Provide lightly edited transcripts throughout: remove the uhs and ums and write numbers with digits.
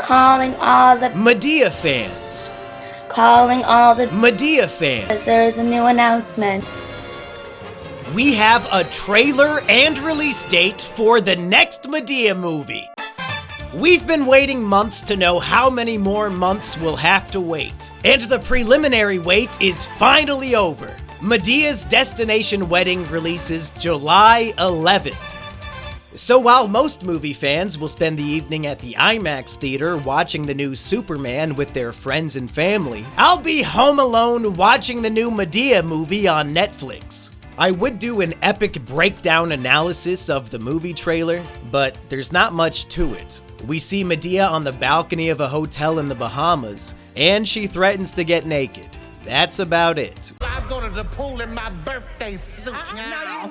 Calling all the Madea fans. calling all the Madea fans. There's a new announcement. We have a trailer and release date for the next Madea movie. We've been waiting months to know how many more months we'll have to wait. And the preliminary wait is finally over. Madea's Destination Wedding releases July 11th. So while most movie fans will spend the evening at the IMAX theater watching the new Superman with their friends and family, I'll be home alone watching the new Madea movie on Netflix. I would do an epic breakdown analysis of the movie trailer, but there's not much to it. We see Madea on the balcony of a hotel in the Bahamas, and she threatens to get naked. That's about it. I'm going to the pool in my birthday suit now.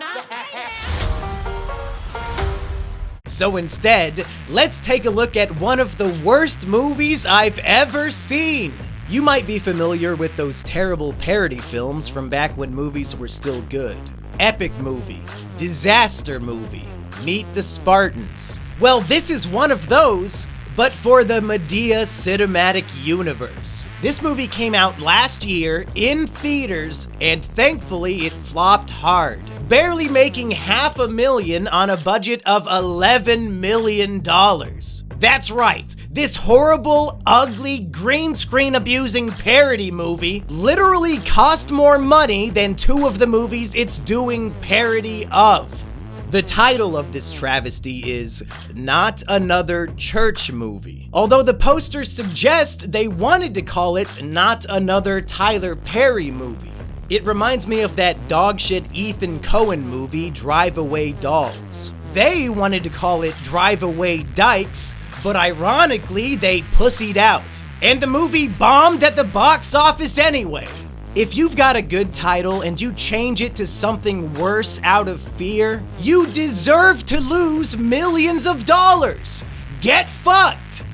So instead, let's take a look at one of the worst movies I've ever seen. You might be familiar with those terrible parody films from back when movies were still good. Epic movie, disaster movie, Meet the Spartans. Well, this is one of those, but for the Madea Cinematic Universe. This movie came out last year in theaters, and thankfully it flopped hard, barely making $500,000 on a budget of $11 million. That's right, this horrible, ugly, green screen abusing parody movie literally cost more money than two of the movies it's doing parody of. The title of this travesty is Not Another Church Movie, although the posters suggest they wanted to call it Not Another Tyler Perry Movie. It reminds me of that dogshit Ethan Coen movie, Drive Away Dolls. They wanted to call it Drive Away Dykes, but ironically, they pussied out. And the movie bombed at the box office anyway. If you've got a good title and you change it to something worse out of fear, you deserve to lose millions of dollars. Get fucked!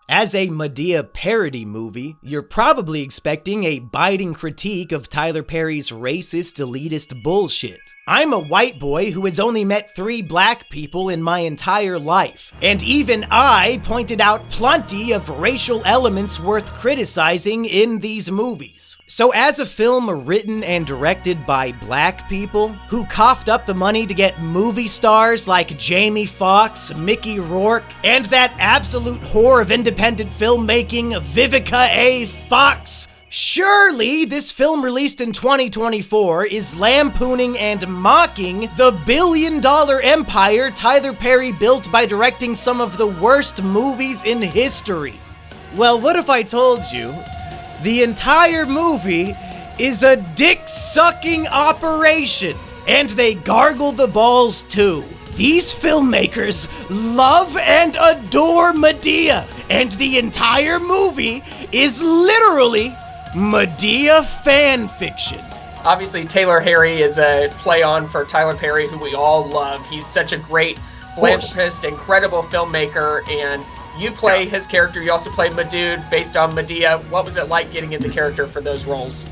As a Madea parody movie, you're probably expecting a biting critique of Tyler Perry's racist, elitist bullshit. I'm a white boy who has only met 3 black people in my entire life, and even I pointed out plenty of racial elements worth criticizing in these movies. So as a film written and directed by black people, who coughed up the money to get movie stars like Jamie Foxx, Mickey Rourke, and that absolute whore of independent filmmaking, Vivica A. Fox, surely this film released in 2024 is lampooning and mocking the billion-dollar empire Tyler Perry built by directing some of the worst movies in history. Well, what if I told you the entire movie is a dick-sucking operation, and they gargle the balls too? These filmmakers love and adore Madea, and the entire movie is literally Madea fan fiction. Obviously, Taylor Harry is a play on for Tyler Perry, who we all love. He's such a great philanthropist, incredible filmmaker, and you play his character. You also play Madude based on Madea. What was it like getting in the character for those roles?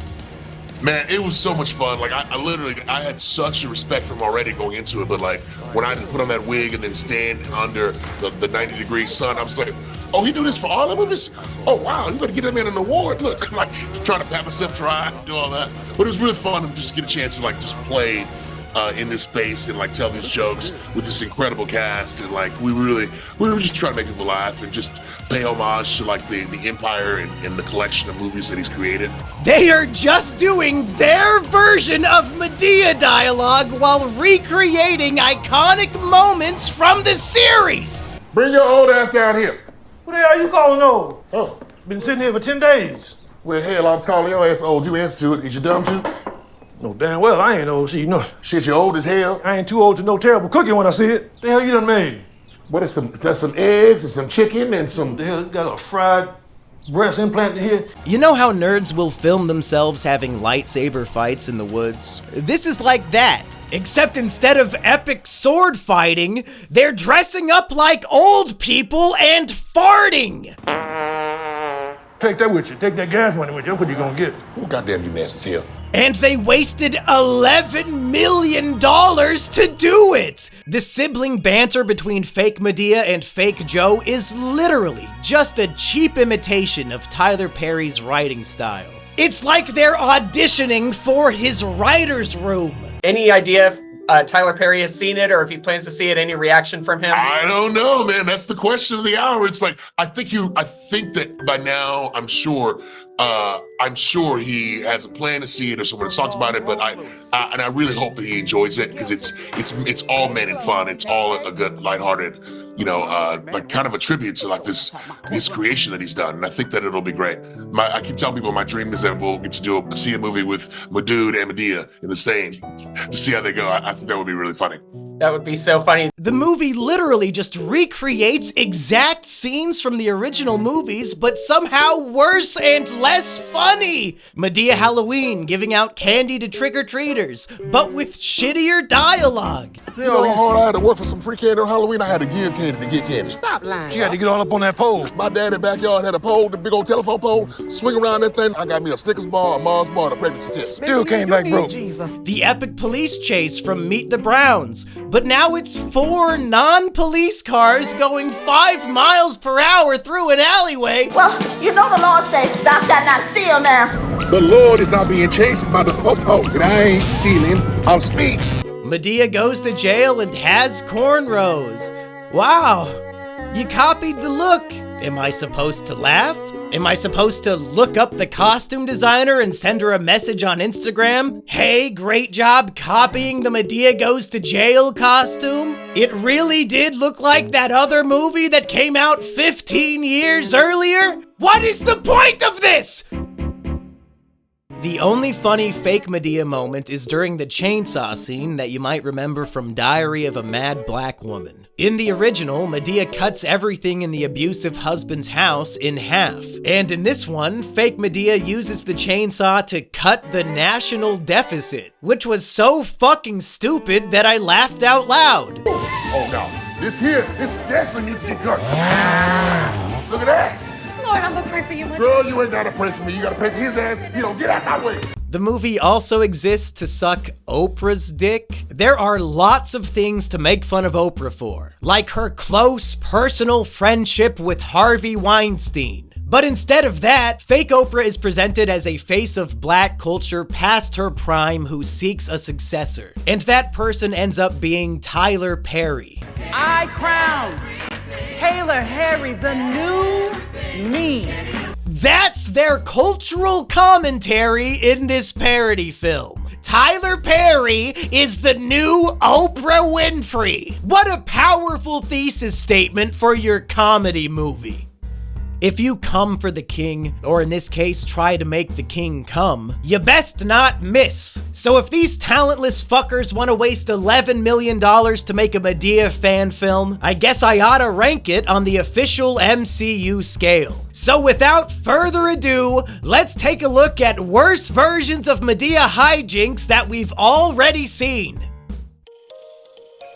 Man, it was so much fun. Like, I had such a respect for him already going into it, but like, when I put on that wig and then stand under the 90-degree sun, I was like, oh, he do this for all the movies? Oh, wow, you better get that man an award. Look, like, trying to pat myself dry and do all that. But it was really fun to just get a chance to, like, just play in this space and, like, tell these jokes with this incredible cast. And, like, we were just trying to make people laugh and just pay homage to, like, the empire and the collection of movies that he's created. They are just doing their version of Madea dialogue while recreating iconic moments from the series. Bring your old ass down here. What the hell you calling old? Oh. Been sitting here for 10 days. Well, hell, I was calling your ass old. You answer to it. Is you dumb too? No, damn well I ain't old, you know. Shit, you old as hell. I ain't too old to know terrible cooking when I see it. The hell you done made? What is there's some eggs and some chicken and some... The hell, you got a fried breast implant in here? You know how nerds will film themselves having lightsaber fights in the woods? This is like that, except instead of epic sword fighting, they're dressing up like old people and farting! Take that with you. Take that gas money with you. That's what you gonna get. Oh, goddamn, you nasty as hell. And they wasted $11 million to do it! The sibling banter between fake Madea and fake Joe is literally just a cheap imitation of Tyler Perry's writing style. It's like they're auditioning for his writer's room. Any idea if Tyler Perry has seen it, or if he plans to see it? Any reaction from him? I don't know, man. That's the question of the hour. It's like, I think that by now, I'm sure he has a plan to see it or someone has talked about it, but I really hope that he enjoys it, because it's all men and fun. It's all a good, lighthearted, like kind of a tribute to like this creation that he's done. And I think that it'll be great. I keep telling people my dream is that we'll get to see a movie with Madude and Madea in the same, to see how they go. I think that would be really funny. That would be so funny. The movie literally just recreates exact scenes from the original movies, but somehow worse and less funny. Madea Halloween giving out candy to trick-or-treaters, but with shittier dialogue. You know how hard I had to work for some free candy on Halloween? I had to give candy to get candy. Stop lying. She had to get all up on that pole. My daddy backyard had a pole, the big old telephone pole. Swing around that thing. I got me a Snickers bar, a Mars bar, and a pregnancy test. Still came back broke. The epic police chase from Meet the Browns, but now it's 4 non-police cars going 5 miles per hour through an alleyway. Well, you know the Lord says, thou shalt not steal now. The Lord is not being chased by the po-po, and I ain't stealing, I'm speeding. Madea goes to jail and has cornrows. Wow, you copied the look. Am I supposed to laugh? Am I supposed to look up the costume designer and send her a message on Instagram? Hey, great job copying the Madea Goes to Jail costume. It really did look like that other movie that came out 15 years earlier. What is the point of this? The only funny fake Madea moment is during the chainsaw scene that you might remember from Diary of a Mad Black Woman. In the original, Madea cuts everything in the abusive husband's house in half. And in this one, fake Madea uses the chainsaw to cut the national deficit, which was so fucking stupid that I laughed out loud. Oh no, this definitely needs to get cut. Look at that. Lord, I'm gonna pray for you. Girl, you ain't gotta pray for me. You gotta pray for his ass. Get out my way. The movie also exists to suck Oprah's dick. There are lots of things to make fun of Oprah for, like her close personal friendship with Harvey Weinstein. But instead of that, fake Oprah is presented as a face of black culture past her prime who seeks a successor. And that person ends up being Tyler Perry. I crown Taylor Harry the new me. That's their cultural commentary in this parody film. Tyler Perry is the new Oprah Winfrey. What a powerful thesis statement for your comedy movie. If you come for the king, or in this case, try to make the king come, you best not miss. So if these talentless fuckers want to waste $11 million to make a Madea fan film, I guess I oughta rank it on the official MCU scale. So without further ado, let's take a look at worse versions of Madea hijinks that we've already seen.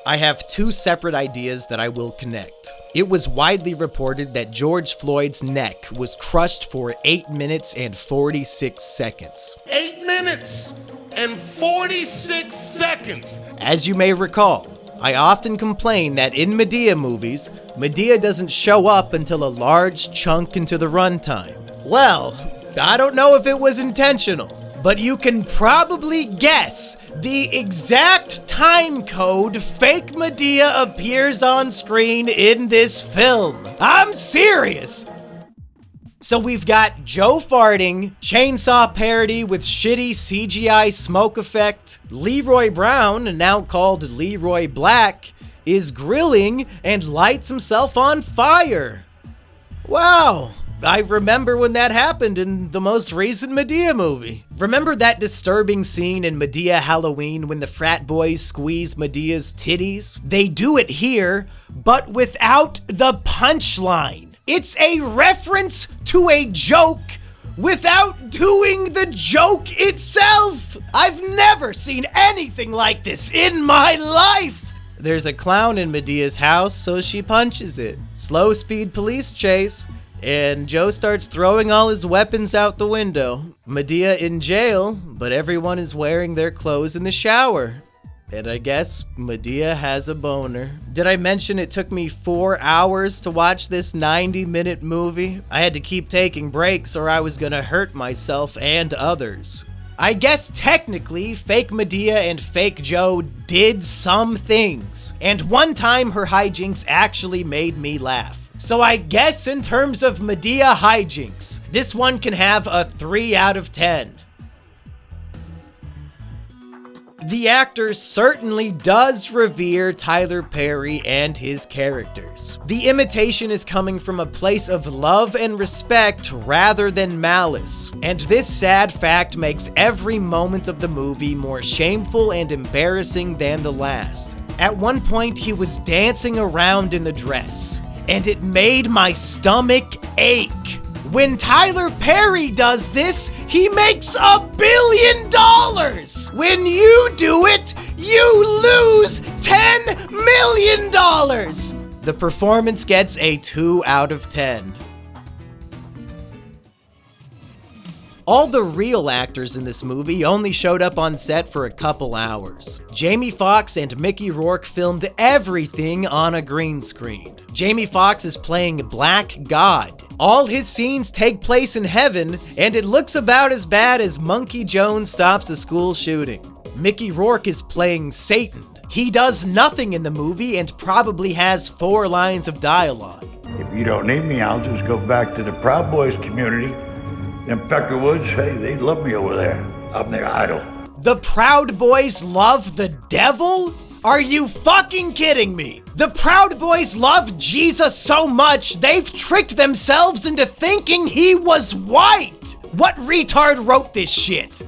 I have 2 separate ideas that I will connect. It was widely reported that George Floyd's neck was crushed for 8 minutes and 46 seconds. 8 minutes and 46 seconds. As you may recall, I often complain that in Madea movies, Madea doesn't show up until a large chunk into the runtime. Well, I don't know if it was intentional, but you can probably guess the exact time code fake Madea appears on screen in this film. I'm serious! So we've got Joe farting, chainsaw parody with shitty CGI smoke effect, Leroy Brown, now called Leroy Black, is grilling and lights himself on fire. Wow. I remember when that happened in the most recent Madea movie. Remember that disturbing scene in Madea Halloween when the frat boys squeeze Madea's titties? They do it here, but without the punchline. It's a reference to a joke without doing the joke itself. I've never seen anything like this in my life. There's a clown in Madea's house, so she punches it. Slow speed police chase. And Joe starts throwing all his weapons out the window. Madea in jail, but everyone is wearing their clothes in the shower. And I guess Madea has a boner. Did I mention it took me 4 hours to watch this 90-minute movie? I had to keep taking breaks or I was gonna hurt myself and others. I guess technically, fake Madea and fake Joe did some things. And one time her hijinks actually made me laugh. So I guess in terms of Madea hijinks, this one can have a 3 out of 10. The actor certainly does revere Tyler Perry and his characters. The imitation is coming from a place of love and respect rather than malice, and this sad fact makes every moment of the movie more shameful and embarrassing than the last. At one point, he was dancing around in the dress, and it made my stomach ache. When Tyler Perry does this, he makes $1 billion! When you do it, you lose $10 million! The performance gets a 2 out of 10. All the real actors in this movie only showed up on set for a couple hours. Jamie Foxx and Mickey Rourke filmed everything on a green screen. Jamie Foxx is playing Black God. All his scenes take place in heaven, and it looks about as bad as Monkey Jones Stops a School Shooting. Mickey Rourke is playing Satan. He does nothing in the movie and probably has 4 lines of dialogue. If you don't need me, I'll just go back to the Proud Boys community. Them Peckerwoods, hey, they love me over there. I'm their idol. The Proud Boys love the devil? Are you fucking kidding me? The Proud Boys love Jesus so much, they've tricked themselves into thinking he was white! What retard wrote this shit?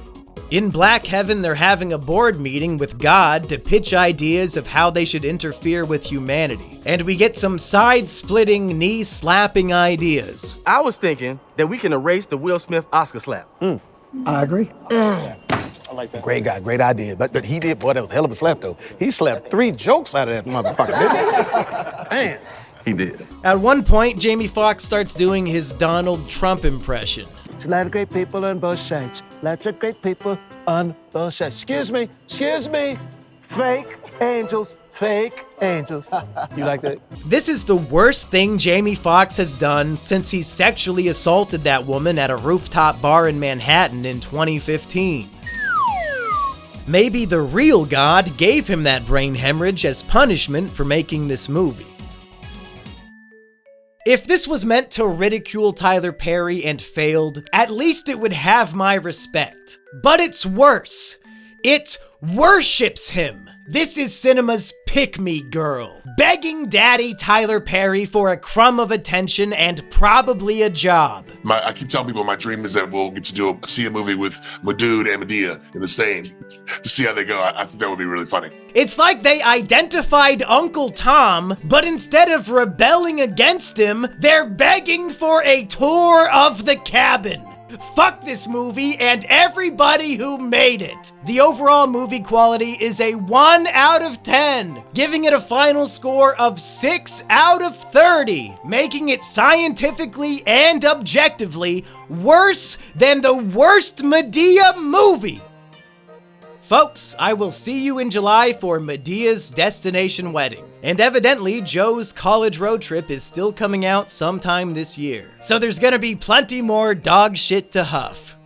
In Black Heaven, they're having a board meeting with God to pitch ideas of how they should interfere with humanity. And we get some side-splitting, knee-slapping ideas. I was thinking that we can erase the Will Smith Oscar slap. I agree. I like that. Great guy, great idea. But he did, boy, that was a hell of a slap, though. He slapped 3 jokes out of that motherfucker, didn't he? Man, he did. At one point, Jamie Foxx starts doing his Donald Trump impression. It's a lot of great people on both sides. Lots of great people on both sides. Excuse me. Fake angels. You like that? This is the worst thing Jamie Foxx has done since he sexually assaulted that woman at a rooftop bar in Manhattan in 2015. Maybe the real God gave him that brain hemorrhage as punishment for making this movie. If this was meant to ridicule Tyler Perry and failed, at least it would have my respect. But it's worse. It worships him. This is cinema's pick-me girl, begging daddy Tyler Perry for a crumb of attention and probably a job. I keep telling people my dream is that we'll get to see a movie with Madood and Madea in the same to see how they go. I think that would be really funny. It's like they identified Uncle Tom, but instead of rebelling against him, they're begging for a tour of the cabin. Fuck this movie and everybody who made it. The overall movie quality is a 1 out of 10, giving it a final score of 6 out of 30, making it scientifically and objectively worse than the worst Madea movie. Folks, I will see you in July for Madea's Destination Wedding. And evidently, Joe's College Road Trip is still coming out sometime this year. So there's gonna be plenty more dog shit to huff.